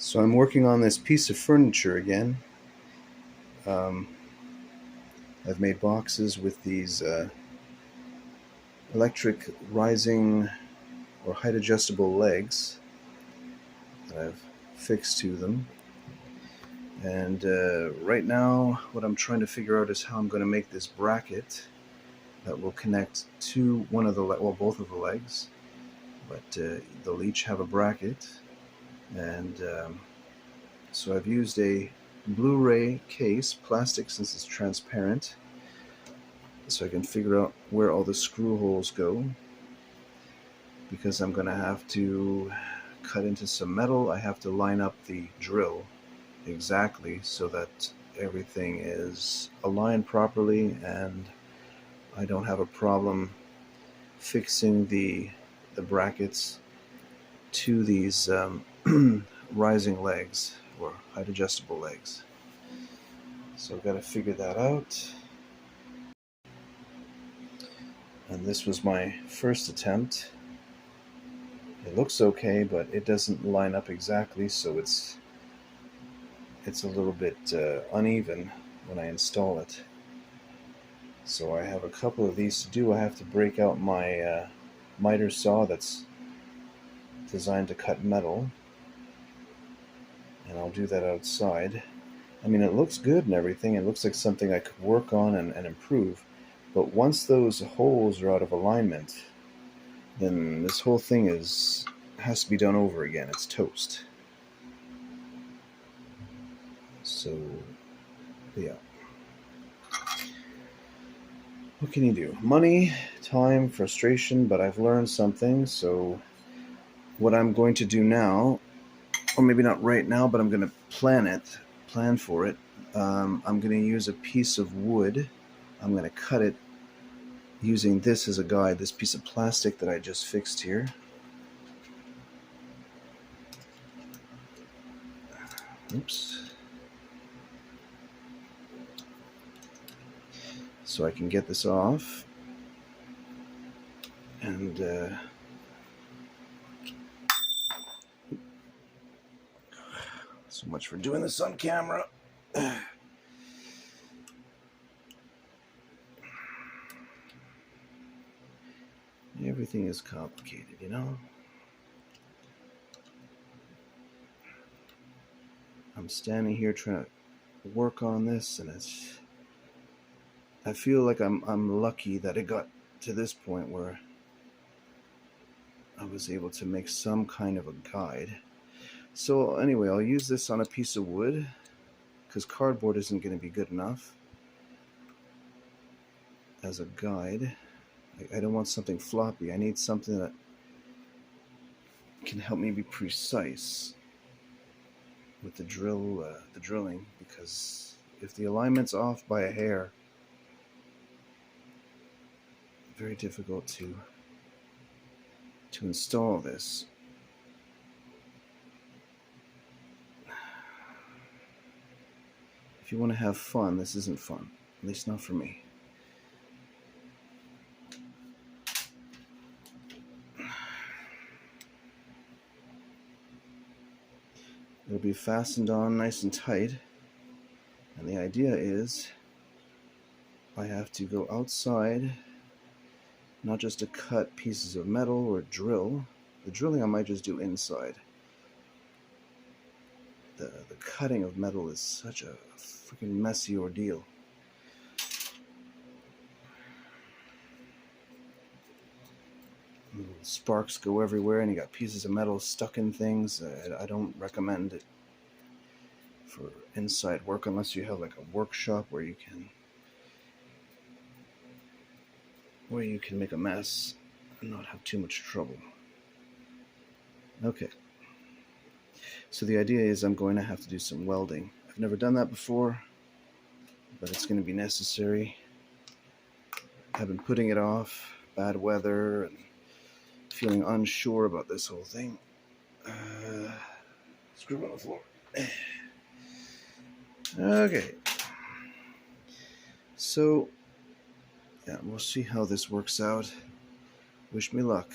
So I'm working on this piece of furniture again. Um, I've made boxes with these electric rising or height adjustable legs that I've fixed to them. And right now what I'm trying to figure out is how I'm going to make this bracket that will connect to one of the, both of the legs, but they'll each have a bracket. And so I've used a Blu-ray case, plastic since it's transparent, so I can figure out where all the screw holes go, because I'm going to have to cut into some metal. I have to line up the drill exactly so that everything is aligned properly and I don't have a problem fixing the brackets to these rising legs or height adjustable legs. So I've got to figure that out. And this was my first attempt. It looks okay, but it doesn't line up exactly, so it's a little bit uneven when I install it. So I have a couple of these to do. I have to break out my miter saw that's designed to cut metal, and I'll do that outside. I mean, it looks good and everything. It looks like something I could work on and improve. But once those holes are out of alignment, then this whole thing has to be done over again. It's toast. So, yeah. What can you do? Money, time, frustration, but I've learned something. So what I'm going to do now, or maybe not right now, but I'm going to plan for it. I'm going to use a piece of wood. I'm going to cut it using this as a guide, this piece of plastic that I just fixed here. Oops. So I can get this off. And so much for doing this on camera. Everything is complicated, you know? I'm standing here trying to work on this, and I feel like I'm lucky that it got to this point where I was able to make some kind of a guide. So anyway, I'll use this on a piece of wood because cardboard isn't going to be good enough as a guide. I don't want something floppy. I need something that can help me be precise with the drilling, because if the alignment's off by a hair, very difficult to install this. If you want to have fun, this isn't fun, at least not for me. It'll be fastened on nice and tight, and the idea is I have to go outside, not just to cut pieces of metal or drill. The drilling I might just do inside. The cutting of metal is such a freaking messy ordeal. Little sparks go everywhere, and you got pieces of metal stuck in things. I don't recommend it for inside work unless you have like a workshop where you can make a mess and not have too much trouble. Okay. So the idea is I'm going to have to do some welding. I've never done that before, but it's going to be necessary. I've been putting it off, bad weather, and feeling unsure about this whole thing. Screw on the floor. Okay. So, yeah, we'll see how this works out. Wish me luck.